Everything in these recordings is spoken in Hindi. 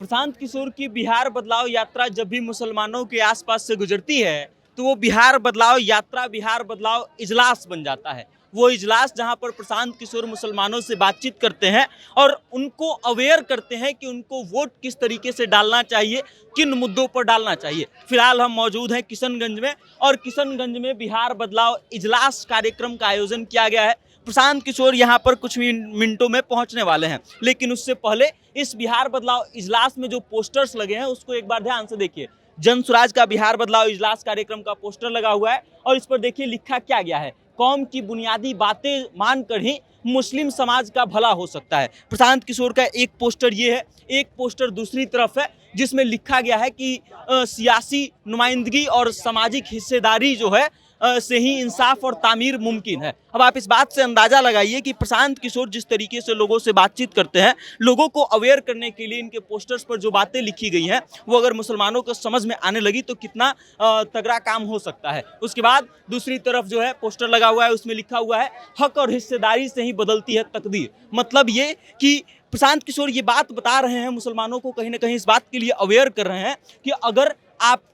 प्रशांत किशोर की बिहार बदलाव यात्रा जब भी मुसलमानों के आसपास से गुजरती है तो वो बिहार बदलाव यात्रा, बिहार बदलाव इजलास बन जाता है। वो इजलास जहां पर प्रशांत किशोर मुसलमानों से बातचीत करते हैं और उनको अवेयर करते हैं कि उनको वोट किस तरीके से डालना चाहिए, किन मुद्दों पर डालना चाहिए। फिलहाल हम मौजूद हैं किशनगंज में और किशनगंज में बिहार बदलाव इजलास कार्यक्रम का आयोजन किया गया है। प्रशांत किशोर यहाँ पर कुछ मिनटों में पहुंचने वाले हैं, लेकिन उससे पहले इस बिहार बदलाव इजलास में जो पोस्टर्स लगे हैं उसको एक बार ध्यान से देखिए। जन स्वराज का बिहार बदलाव इजलास कार्यक्रम का पोस्टर लगा हुआ है और इस पर देखिए लिखा क्या गया है, कौम की बुनियादी बातें मानकर ही मुस्लिम समाज का भला हो सकता है। प्रशांत किशोर का एक पोस्टर ये है, एक पोस्टर दूसरी तरफ है जिसमें लिखा गया है कि सियासी नुमाइंदगी और सामाजिक हिस्सेदारी जो है से ही इंसाफ और तामीर मुमकिन है। अब आप इस बात से अंदाजा लगाइए कि प्रशांत किशोर जिस तरीके से लोगों से बातचीत करते हैं, लोगों को अवेयर करने के लिए इनके पोस्टर्स पर जो बातें लिखी गई हैं वो अगर मुसलमानों को समझ में आने लगी तो कितना तगड़ा काम हो सकता है। उसके बाद दूसरी तरफ जो है पोस्टर लगा हुआ है, उसमें लिखा हुआ है हक और हिस्सेदारी से ही बदलती है तकदीर। मतलब ये कि प्रशांत किशोर ये बात बता रहे हैं, मुसलमानों को कहीं ना कहीं इस बात के लिए अवेयर कर रहे हैं कि अगर आपका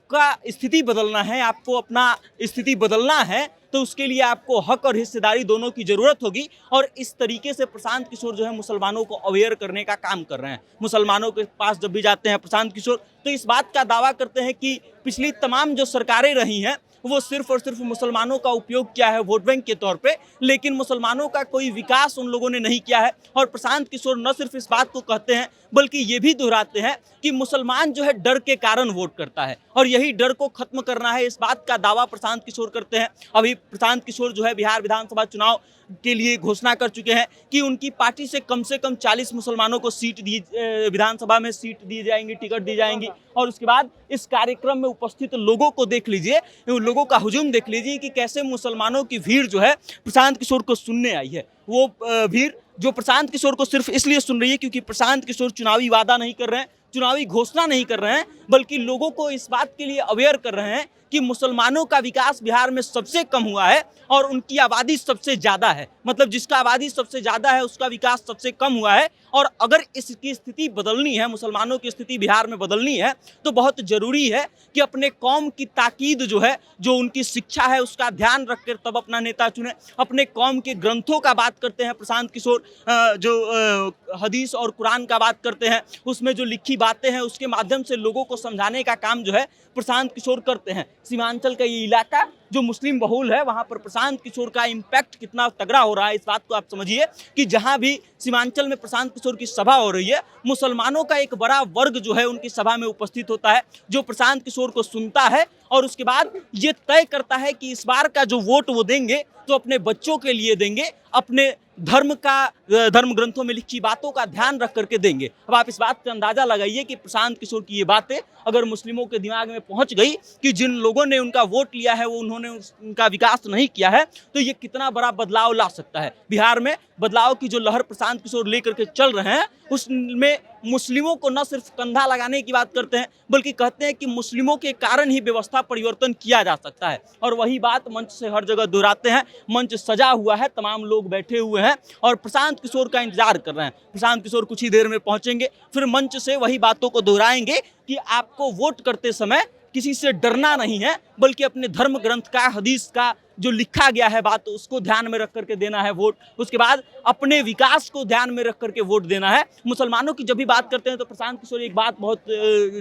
स्थिति बदलना है, आपको अपना स्थिति बदलना है तो उसके लिए आपको हक और हिस्सेदारी दोनों की जरूरत होगी। और इस तरीके से प्रशांत किशोर जो है मुसलमानों को अवेयर करने का काम कर रहे हैं। मुसलमानों के पास जब भी जाते हैं प्रशांत किशोर तो इस बात का दावा करते हैं कि पिछली तमाम जो सरकारें रही हैं वो सिर्फ और सिर्फ मुसलमानों का उपयोग किया है वोट बैंक के तौर पे, लेकिन मुसलमानों का कोई विकास उन लोगों ने नहीं किया है। और प्रशांत किशोर न सिर्फ इस बात को कहते हैं बल्कि ये भी दोहराते हैं कि मुसलमान जो है डर के कारण वोट करता है और यही डर को खत्म करना है, इस बात का दावा प्रशांत किशोर करते हैं। अभी प्रशांत किशोर जो है बिहार विधानसभा चुनाव के लिए घोषणा कर चुके हैं कि उनकी पार्टी से कम 40 मुसलमानों को सीट दी, विधानसभा में सीट दी जाएंगी, टिकट दी जाएंगी। और उसके बाद इस कार्यक्रम में उपस्थित लोगों को देख लीजिए, लोगों का हुजूम देख लीजिए कि कैसे मुसलमानों की भीड़ जो है प्रशांत किशोर को सुनने आई है। वो भीड़ जो प्रशांत किशोर को सिर्फ इसलिए सुन रही है क्योंकि प्रशांत किशोर चुनावी वादा नहीं कर रहे हैं, चुनावी घोषणा नहीं कर रहे हैं, बल्कि लोगों को इस बात के लिए अवेयर कर रहे हैं कि मुसलमानों का विकास बिहार में सबसे कम हुआ है और उनकी आबादी सबसे ज़्यादा है। मतलब जिसका आबादी सबसे ज़्यादा है उसका विकास सबसे कम हुआ है। और अगर इसकी स्थिति बदलनी है, मुसलमानों की स्थिति बिहार में बदलनी है तो बहुत ज़रूरी है कि अपने कौम की ताकीद जो है, जो उनकी शिक्षा है उसका ध्यान रखकर तब अपना नेता चुने। अपने कौम के ग्रंथों का बात करते हैं प्रशांत किशोर, जो हदीस और कुरान का बात करते हैं, उसमें जो लिखी बातें हैं उसके माध्यम से लोगों को समझाने का काम जो है प्रशांत किशोर करते हैं। सीमांचल का ये इलाका जो मुस्लिम बहुल है वहाँ पर प्रशांत किशोर का इम्पैक्ट कितना तगड़ा हो रहा है, इस बात को आप समझिए कि जहाँ भी सीमांचल में प्रशांत किशोर की सभा हो रही है, मुसलमानों का एक बड़ा वर्ग जो है उनकी सभा में उपस्थित होता है, जो प्रशांत किशोर को सुनता है और उसके बाद ये तय करता है कि इस बार का जो वोट वो देंगे तो अपने बच्चों के लिए देंगे, अपने धर्म ग्रंथों में लिखी बातों का ध्यान रख करके देंगे। अब आप इस बात का अंदाजा लगाइए कि प्रशांत किशोर की ये बातें अगर मुस्लिमों के दिमाग में पहुंच गई कि जिन लोगों ने उनका वोट लिया है वो उन्होंने उनका विकास नहीं किया है, तो ये कितना बड़ा बदलाव ला सकता है। बिहार में बदलाव की जो लहर प्रशांत किशोर लेकर के चल रहे हैं उसमें मुस्लिमों को न सिर्फ कंधा लगाने की बात करते हैं बल्कि कहते हैं कि मुस्लिमों के कारण ही व्यवस्था परिवर्तन किया जा सकता है। और वही बात मंच से हर जगह दोहराते हैं। मंच सजा हुआ है, तमाम लोग बैठे हुए हैं और प्रशांत किशोर का इंतजार कर रहे हैं। प्रशांत किशोर कुछ ही देर में पहुंचेंगे, फिर मंच से वही बातों को दोहराएंगे कि आपको वोट करते समय किसी से डरना नहीं है बल्कि अपने धर्म ग्रंथ का, हदीस का जो लिखा गया है बात उसको ध्यान में रख करके देना है वोट। उसके बाद अपने विकास को ध्यान में रख करके वोट देना है। मुसलमानों की जब भी बात करते हैं तो प्रशांत किशोर एक बात बहुत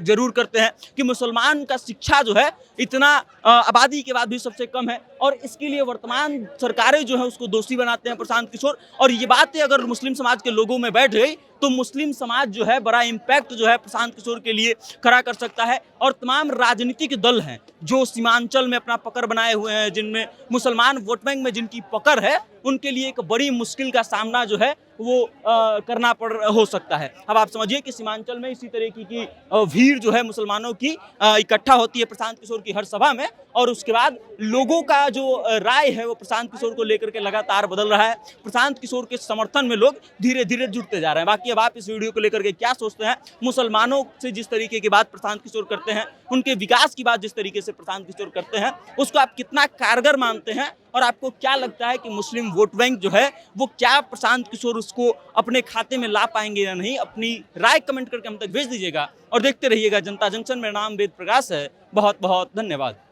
जरूर करते हैं कि मुसलमान का शिक्षा जो है इतना आबादी के बाद भी सबसे कम है और इसके लिए वर्तमान सरकारें जो है उसको दोषी बनाते हैं प्रशांत किशोर। और ये बातें अगर मुस्लिम समाज के लोगों में बैठ गई तो मुस्लिम समाज जो है बड़ा इम्पैक्ट जो है प्रशांत किशोर के लिए खड़ा कर सकता है। और तमाम राजनीतिक दल हैं जो सीमांचल में अपना पकड़ बनाए हुए हैं, जिनमें मुसलमान वोट बैंक में जिनकी पकड़ है, उनके लिए एक बड़ी मुश्किल का सामना जो है वो करना हो सकता है। अब आप समझिए कि सीमांचल में इसी तरीके की भीड़ जो है मुसलमानों की इकट्ठा होती है प्रशांत किशोर की हर सभा में और उसके बाद लोगों का जो राय है वो प्रशांत किशोर को लेकर के लगातार बदल रहा है। प्रशांत किशोर के समर्थन में लोग धीरे धीरे जुड़ते जा रहे हैं। बाकी अब आप इस वीडियो को लेकर के क्या सोचते हैं? मुसलमानों से जिस तरीके की बात प्रशांत किशोर करते हैं, उनके विकास की बात जिस तरीके से प्रशांत किशोर करते हैं, उसको आप कितना कारगर मानते हैं और आपको क्या लगता है कि मुस्लिम वोट बैंक जो है वो क्या प्रशांत किशोर उसको अपने खाते में ला पाएंगे या नहीं? अपनी राय कमेंट करके हम तक भेज दीजिएगा और देखते रहिएगा जनता जंक्शन। मेरा नाम वेद प्रकाश है। बहुत बहुत धन्यवाद।